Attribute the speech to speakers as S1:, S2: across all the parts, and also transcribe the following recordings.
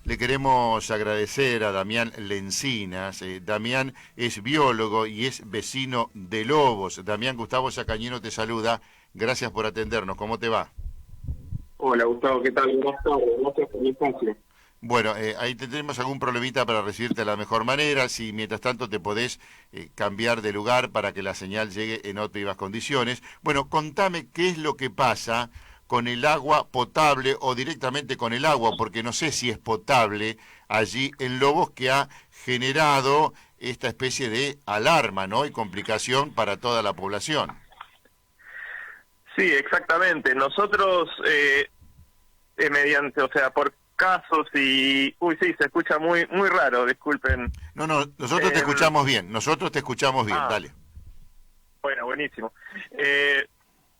S1: Le queremos agradecer a Damián Lencinas. Damián es biólogo y es vecino de Lobos. Damián, Gustavo Sacañino te saluda. Gracias por atendernos. ¿Cómo te va?
S2: Hola Gustavo, ¿qué tal? Buenas tardes, gracias por el espacio.
S1: Bueno, ahí tenemos algún problemita para recibirte de la mejor manera. Si mientras tanto te podés cambiar de lugar para que la señal llegue en óptimas condiciones. Bueno, contame qué es lo que pasa con el agua potable o directamente con el agua, porque no sé si es potable allí en Lobos, que ha generado esta especie de alarma, ¿no? Y complicación para toda la población.
S2: Sí, exactamente. Nosotros, mediante, o sea, por casos y... Uy, sí, se escucha muy raro, disculpen.
S1: No, no, nosotros te
S2: Em,
S1: escuchamos bien, nosotros te escuchamos bien,
S2: ah,
S1: dale.
S2: bueno, buenísimo.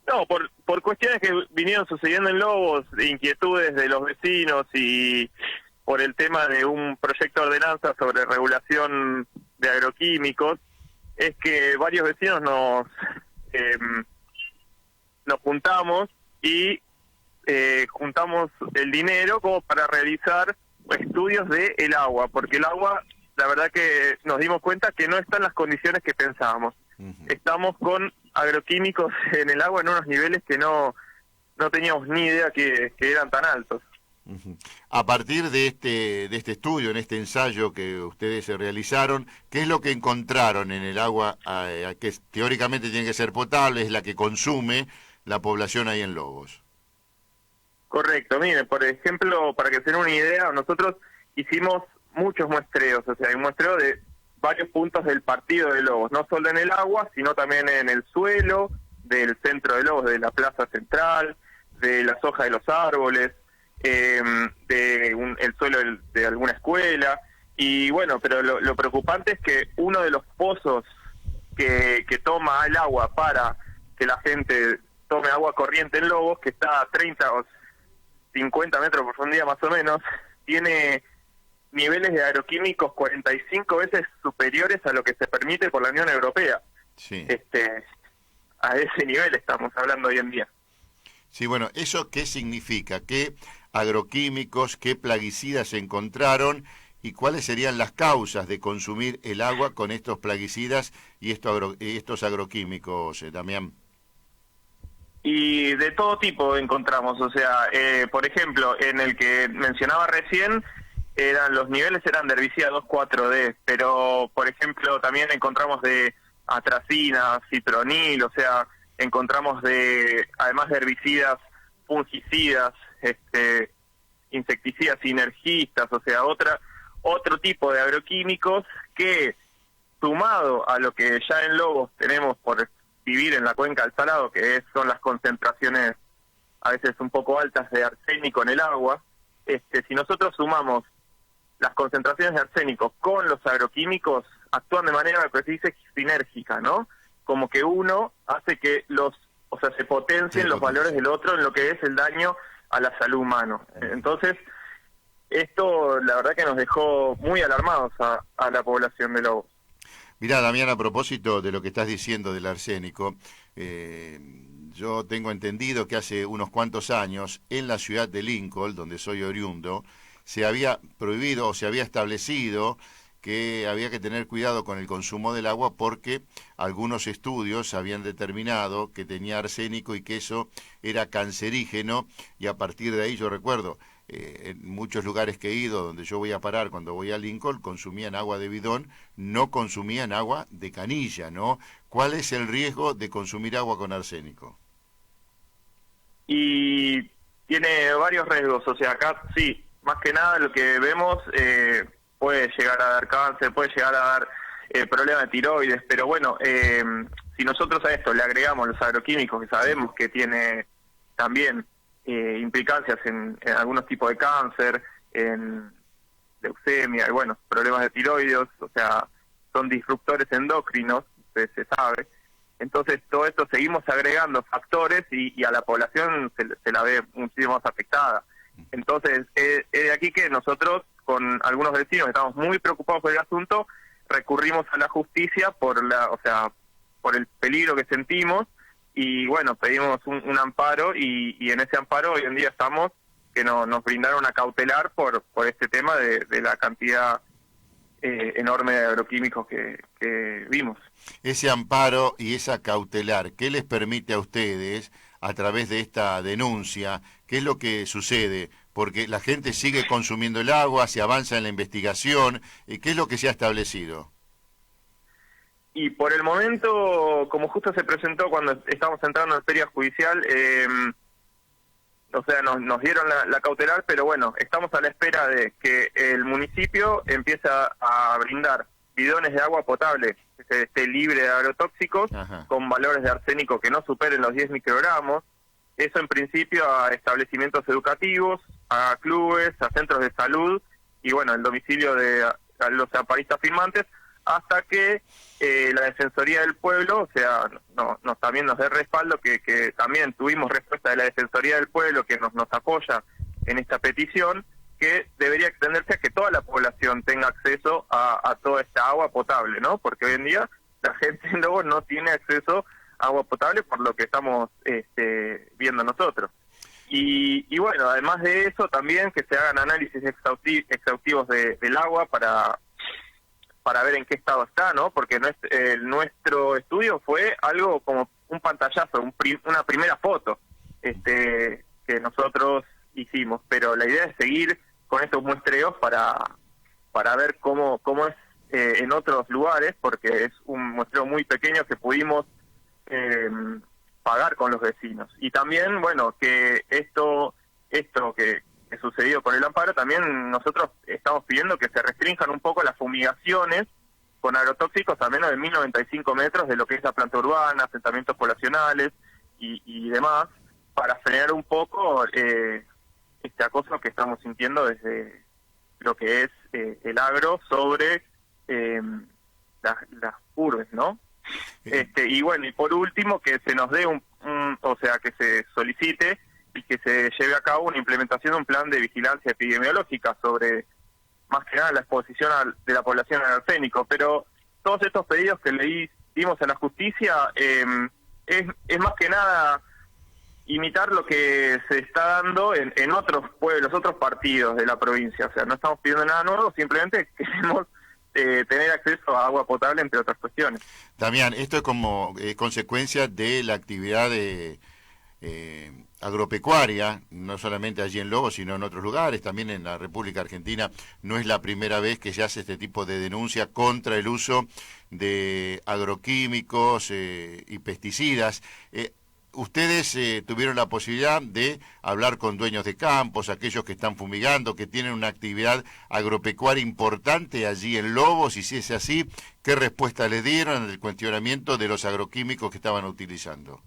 S2: No, por cuestiones que vinieron sucediendo en Lobos, de inquietudes de los vecinos y por el tema de un proyecto de ordenanza sobre regulación de agroquímicos, es que varios vecinos em, nos juntamos y juntamos el dinero como para realizar estudios de el agua, porque el agua, la verdad que nos dimos cuenta que no está en las condiciones que pensábamos.
S1: Ujú.
S2: Estamos con agroquímicos en el agua en unos niveles que no teníamos ni idea que eran tan altos.
S1: Ujú. A partir de este estudio, en este ensayo que ustedes se realizaron, ¿qué es lo que encontraron en el agua que teóricamente tiene que ser potable, es la que consume la población ahí en Lobos?
S2: Correcto, mire, por ejemplo, para que se den una idea, nosotros hicimos muchos muestreos, o sea, hay muestreo de varios puntos del partido de Lobos, no solo en el agua, sino también en el suelo, del centro de Lobos, de la plaza central, de las hojas de los árboles, el suelo de alguna escuela, y bueno, pero lo preocupante es que uno de los pozos que toma el agua para que la gente tome agua corriente en Lobos, que está a 30 o 50 metros de profundidad más o menos, tiene niveles de agroquímicos 45 veces superiores a lo que se permite por la Unión Europea.
S1: Sí.
S2: A ese nivel estamos hablando hoy en día.
S1: Sí, bueno, ¿eso qué significa? ¿Qué agroquímicos, qué plaguicidas se encontraron y cuáles serían las causas de consumir el agua con estos plaguicidas y estos agroquímicos, Damián?
S2: Y de todo tipo encontramos, o sea, por ejemplo, en el que mencionaba recién, los niveles eran de herbicida 2,4-D, pero por ejemplo también encontramos de atracina, citronil, o sea, encontramos además de herbicidas, fungicidas, insecticidas sinergistas, o sea, otro tipo de agroquímicos que, sumado a lo que ya en Lobos tenemos por vivir en la cuenca del Salado, son las concentraciones a veces un poco altas de arsénico en el agua, si nosotros sumamos las concentraciones de arsénico con los agroquímicos, actúan de manera que se dice sinérgica, ¿no? Como que uno hace que se potencien los valores del otro en lo que es el daño a la salud humana. Entonces, esto la verdad que nos dejó muy alarmados a la población de Lobos.
S1: Mirá, Damián, a propósito de lo que estás diciendo del arsénico, yo tengo entendido que hace unos cuantos años, en la ciudad de Lincoln, donde soy oriundo, se había prohibido o se había establecido que había que tener cuidado con el consumo del agua porque algunos estudios habían determinado que tenía arsénico y que eso era cancerígeno, y a partir de ahí yo recuerdo, en muchos lugares que he ido donde yo voy a parar cuando voy a Lincoln, consumían agua de bidón, no consumían agua de canilla, ¿no? ¿Cuál es el riesgo de consumir agua con arsénico?
S2: Y tiene varios riesgos, o sea, acá sí, más que nada lo que vemos puede llegar a dar cáncer, puede llegar a dar problemas de tiroides, pero bueno, si nosotros a esto le agregamos los agroquímicos que sabemos que tiene también implicancias en algunos tipos de cáncer, en leucemia y bueno, problemas de tiroides, o sea, son disruptores endocrinos, se sabe. Entonces, todo esto seguimos agregando factores y a la población se la ve muchísimo más afectada. Entonces, es de aquí que nosotros, con algunos vecinos que estamos muy preocupados por el asunto, recurrimos a la justicia por el peligro que sentimos y bueno, pedimos un amparo y en ese amparo hoy en día estamos nos brindaron una cautelar por este tema de la cantidad enorme de agroquímicos que vimos.
S1: Ese amparo y esa cautelar, ¿qué les permite a ustedes a través de esta denuncia? ¿Qué es lo que sucede? Porque la gente sigue consumiendo el agua, se avanza en la investigación, ¿qué es lo que se ha establecido?
S2: Y por el momento, como justo se presentó cuando estábamos entrando en feria judicial, o sea, nos dieron la cautelar, pero bueno, estamos a la espera de que el municipio empiece a brindar bidones de agua potable que esté libre de agrotóxicos,
S1: Ajá.
S2: con valores de arsénico que no superen los 10 microgramos. Eso en principio a establecimientos educativos, a clubes, a centros de salud y bueno, el domicilio de a los aparistas firmantes, hasta que la Defensoría del Pueblo, o sea, también nos dé respaldo, que también tuvimos respuesta de la Defensoría del Pueblo que nos apoya en esta petición, que debería extenderse a que toda la población tenga acceso a toda esta agua potable, ¿no? Porque hoy en día la gente en Lobos no tiene acceso a agua potable por lo que estamos viendo nosotros. Y bueno, además de eso también que se hagan análisis exhaustivos del agua para ver en qué estado está, ¿no? Porque nuestro estudio fue algo como un pantallazo, una primera foto que nosotros hicimos, pero la idea es seguir con estos muestreos para ver cómo es en otros lugares, porque es un muestreo muy pequeño que pudimos pagar con los vecinos. Y también, bueno, que esto que sucedió con el amparo, también nosotros estamos pidiendo que se restrinjan un poco las fumigaciones con agrotóxicos a menos de 1095 metros de lo que es la planta urbana, asentamientos poblacionales y demás, para frenar un poco este acoso que estamos sintiendo desde lo que es el agro sobre las urbes, ¿no? Y bueno, y por último, que se nos dé o sea, que se solicite y que se lleve a cabo una implementación de un plan de vigilancia epidemiológica sobre, más que nada, la exposición de la población al arsénico. Pero todos estos pedidos que le dimos a la justicia es más que nada imitar lo que se está dando en otros pueblos, otros partidos de la provincia. O sea, no estamos pidiendo nada nuevo, simplemente queremos tener acceso a agua potable, entre otras cuestiones.
S1: Damián, esto es como consecuencia de la actividad de agropecuaria, no solamente allí en Lobos, sino en otros lugares, también en la República Argentina. No es la primera vez que se hace este tipo de denuncia contra el uso de agroquímicos y pesticidas. Ustedes tuvieron la posibilidad de hablar con dueños de campos, aquellos que están fumigando, que tienen una actividad agropecuaria importante allí en Lobos, y si es así, ¿qué respuesta les dieron al cuestionamiento de los agroquímicos que estaban utilizando?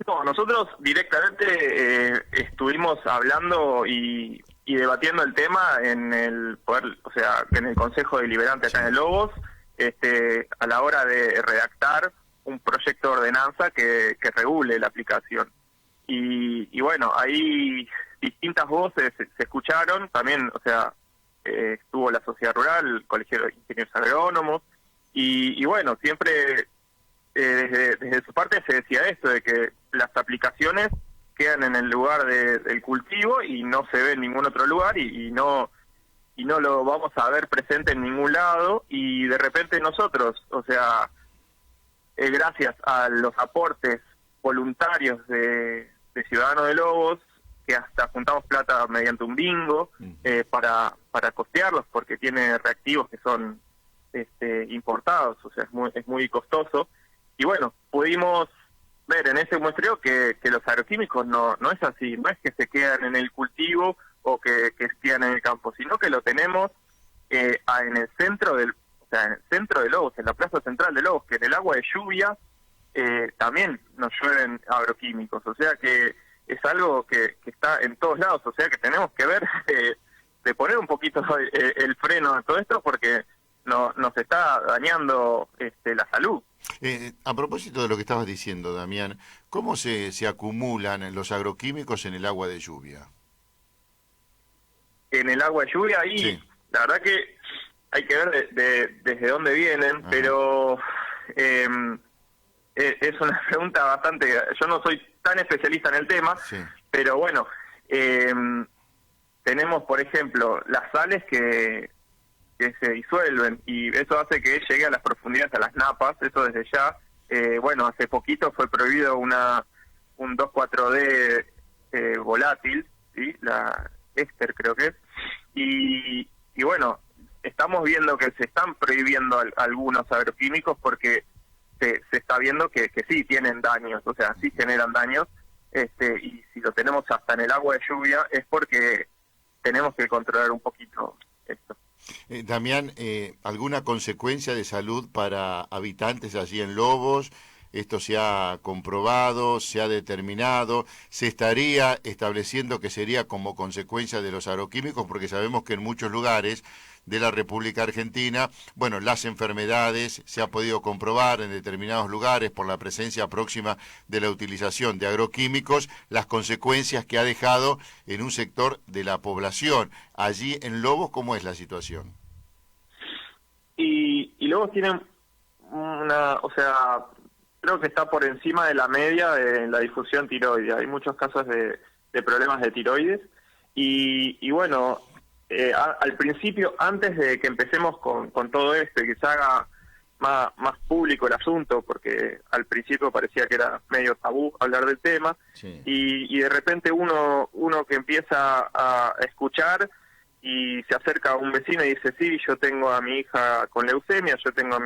S2: No, nosotros directamente estuvimos hablando y debatiendo el tema en el poder, o sea, en el Consejo Deliberante acá en Lobos, a la hora de redactar un proyecto de ordenanza que regule la aplicación. Y bueno, ahí distintas voces se escucharon, también, o sea, estuvo la sociedad rural, el Colegio de Ingenieros Agrónomos, y bueno, siempre desde su parte se decía esto, de que las aplicaciones quedan en el lugar del cultivo y no se ve en ningún otro lugar y no lo vamos a ver presente en ningún lado, y de repente nosotros, o sea, gracias a los aportes voluntarios de Ciudadanos de Lobos, que hasta juntamos plata mediante un bingo para costearlos, porque tiene reactivos que son importados, o sea, es muy costoso. Y bueno, pudimos ver en ese muestreo que los agroquímicos no es así, no es que se quedan en el cultivo o que quedan en el campo, sino que lo tenemos en el centro en el centro de Lobos, en la plaza central de Lobos, que en el agua de lluvia también nos llueven agroquímicos, o sea que es algo que está en todos lados, o sea que tenemos que ver de poner un poquito el freno a todo esto, porque nos está dañando la salud.
S1: A propósito de lo que estabas diciendo, Damián, ¿cómo se acumulan los agroquímicos en el agua de lluvia?
S2: En el agua de lluvia, y
S1: sí,
S2: la verdad que hay que ver desde dónde vienen. Ajá. Pero es una pregunta bastante... Yo no soy tan especialista en el tema, sí, Pero bueno, tenemos, por ejemplo, las sales que se disuelven y eso hace que llegue a las profundidades, a las napas, eso desde ya. Bueno, hace poquito fue prohibido un 2,4-D volátil, ¿sí? La éster creo que es, y bueno, estamos viendo que se están prohibiendo algunos agroquímicos porque se está viendo que sí tienen daños, o sea, sí generan daños, y si lo tenemos hasta en el agua de lluvia es porque tenemos que controlar un poquito esto.
S1: Damián, ¿alguna consecuencia de salud para habitantes allí en Lobos? ¿Esto se ha comprobado, se ha determinado? ¿Se estaría estableciendo que sería como consecuencia de los agroquímicos? Porque sabemos que en muchos lugares de la República Argentina, bueno, las enfermedades se ha podido comprobar en determinados lugares por la presencia próxima de la utilización de agroquímicos, las consecuencias que ha dejado en un sector de la población. Allí en Lobos, ¿cómo es la situación?
S2: Y luego tienen o sea, creo que está por encima de la media de la difusión tiroidea. Hay muchos casos de problemas de tiroides y bueno, al principio, antes de que empecemos con todo esto y que se haga más público el asunto, porque al principio parecía que era medio tabú hablar del tema,
S1: Sí.
S2: y de repente uno que empieza a escuchar y se acerca a un vecino y dice, sí, yo tengo a mi hija con leucemia, yo tengo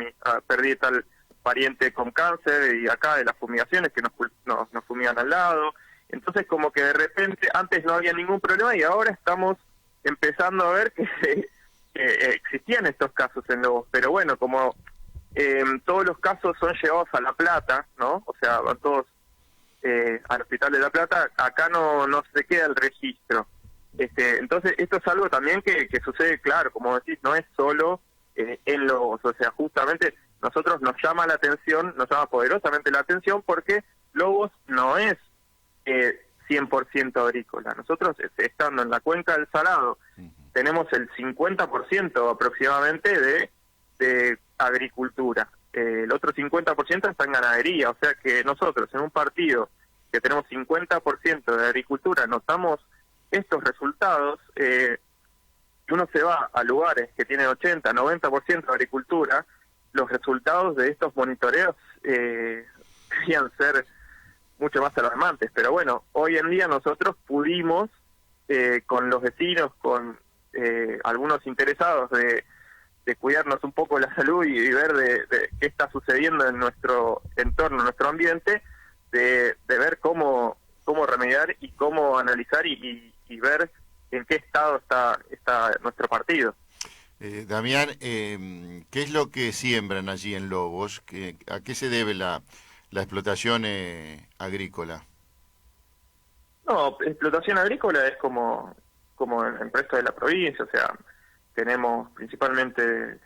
S2: perdí tal pariente con cáncer, y acá de las fumigaciones que nos fumigan al lado. Entonces como que de repente antes no había ningún problema y ahora estamos empezando a ver que existían estos casos en Lobos, pero bueno, como todos los casos son llevados a La Plata, ¿no? O sea, van todos al Hospital de La Plata, acá no se queda el registro. Entonces esto es algo también que sucede, claro, como decís, no es solo en Lobos, o sea, justamente nosotros nos llama poderosamente la atención porque Lobos no es 100% agrícola. Nosotros, estando en la cuenca del Salado, tenemos el 50% aproximadamente de agricultura. El otro 50% está en ganadería, o sea que nosotros en un partido que tenemos 50% de agricultura notamos estos resultados. Uno se va a lugares que tienen 80, 90% de agricultura, los resultados de estos monitoreos deberían ser mucho más alarmantes, pero bueno, hoy en día nosotros pudimos, con los vecinos, con algunos interesados de cuidarnos un poco la salud y ver de qué está sucediendo en nuestro entorno, en nuestro ambiente, de ver cómo remediar y cómo analizar y ver en qué estado está nuestro partido.
S1: Damián, ¿qué es lo que siembran allí en Lobos? ¿A qué se debe la explotación agrícola?
S2: No, explotación agrícola es como en el resto de la provincia, o sea, tenemos principalmente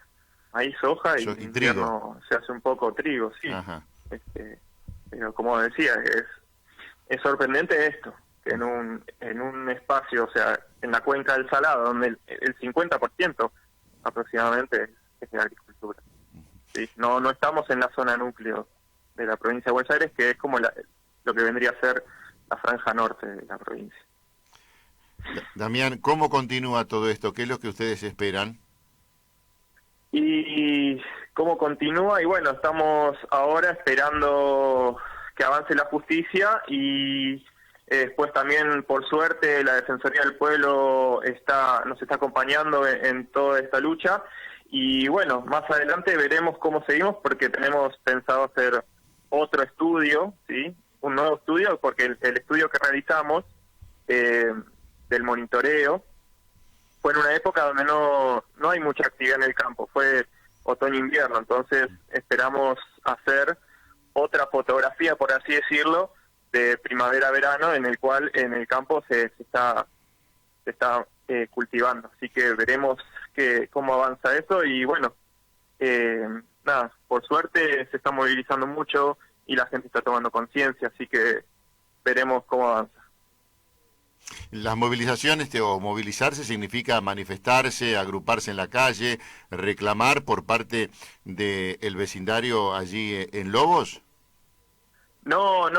S2: maíz, soja y en invierno se hace un poco trigo, sí.
S1: Ajá.
S2: Pero como decía, es sorprendente esto, que en un espacio, o sea, en la cuenca del Salado, donde el 50% aproximadamente es de agricultura. ¿Sí? No estamos en la zona núcleo de la provincia de Buenos Aires, que es como lo que vendría a ser la franja norte de la provincia.
S1: Damián, ¿cómo continúa todo esto? ¿Qué es lo que ustedes esperan?
S2: Y cómo continúa, y bueno, estamos ahora esperando que avance la justicia y después también, por suerte, la Defensoría del Pueblo nos está acompañando en toda esta lucha. Y bueno, más adelante veremos cómo seguimos, porque tenemos pensado hacer otro estudio, ¿sí? Un nuevo estudio, porque el estudio que realizamos del monitoreo fue en una época donde no hay mucha actividad en el campo, fue otoño-invierno, entonces esperamos hacer otra fotografía, por así decirlo, de primavera-verano, en el cual en el campo se está cultivando. Así que veremos cómo avanza eso y bueno, nada, por suerte se está movilizando mucho y la gente está tomando conciencia, así que veremos cómo avanza.
S1: Las movilizaciones o movilizarse significa manifestarse, agruparse en la calle, reclamar por parte del vecindario allí en Lobos.
S2: No,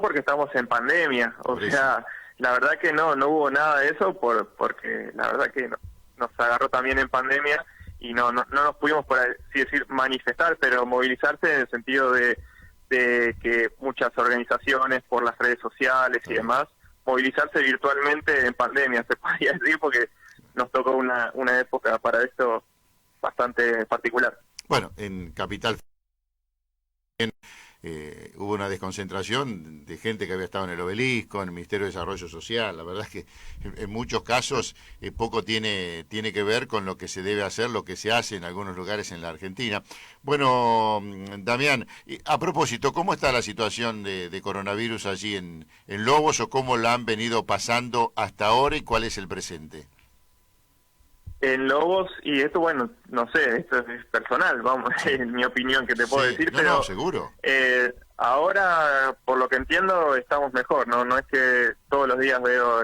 S2: porque estamos en pandemia, o sea, la verdad que no hubo nada de eso porque la verdad que nos agarró también en pandemia y no nos pudimos, por así decir, manifestar, pero movilizarse en el sentido de que muchas organizaciones por las redes sociales y demás, movilizarse virtualmente en pandemia, se podría decir, porque nos tocó una época para esto bastante particular.
S1: Bueno, en Capital hubo una desconcentración de gente que había estado en el Obelisco, en el Ministerio de Desarrollo Social. La verdad es que en muchos casos poco tiene que ver con lo que se debe hacer, lo que se hace en algunos lugares en la Argentina. Bueno, Damián, a propósito, ¿cómo está la situación de coronavirus allí en Lobos, o cómo la han venido pasando hasta ahora y cuál es el presente?
S2: En Lobos, y esto, bueno, no sé, esto es personal, vamos, es mi opinión que te puedo decir, pero
S1: no, seguro.
S2: Ahora, por lo que entiendo, estamos mejor, no es que todos los días veo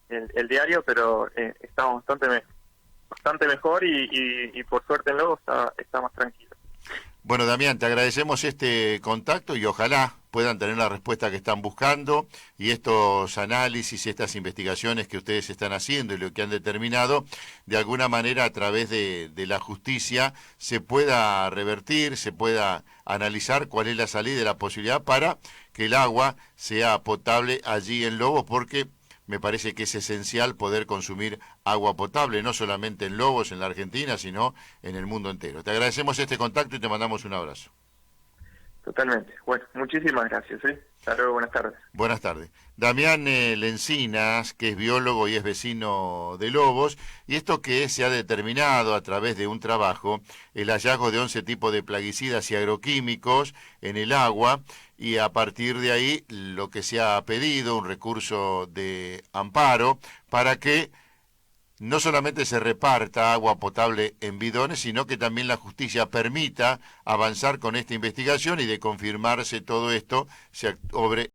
S2: el diario, pero estamos bastante mejor y por suerte en Lobos está más tranquilo.
S1: Bueno, Damián, te agradecemos este contacto y ojalá puedan tener la respuesta que están buscando, y estos análisis y estas investigaciones que ustedes están haciendo y lo que han determinado, de alguna manera a través de la justicia se pueda revertir, se pueda analizar cuál es la salida y la posibilidad para que el agua sea potable allí en Lobos, porque me parece que es esencial poder consumir agua potable, no solamente en Lobos, en la Argentina, sino en el mundo entero. Te agradecemos este contacto y te mandamos un abrazo.
S2: Totalmente. Bueno, muchísimas gracias. Hasta luego, buenas tardes.
S1: Buenas tardes. Damián Lencinas, que es biólogo y es vecino de Lobos, y esto que se ha determinado a través de un trabajo, el hallazgo de 11 tipos de plaguicidas y agroquímicos en el agua, y a partir de ahí lo que se ha pedido, un recurso de amparo, para que no solamente se reparta agua potable en bidones, sino que también la justicia permita avanzar con esta investigación y de confirmarse todo esto, se obre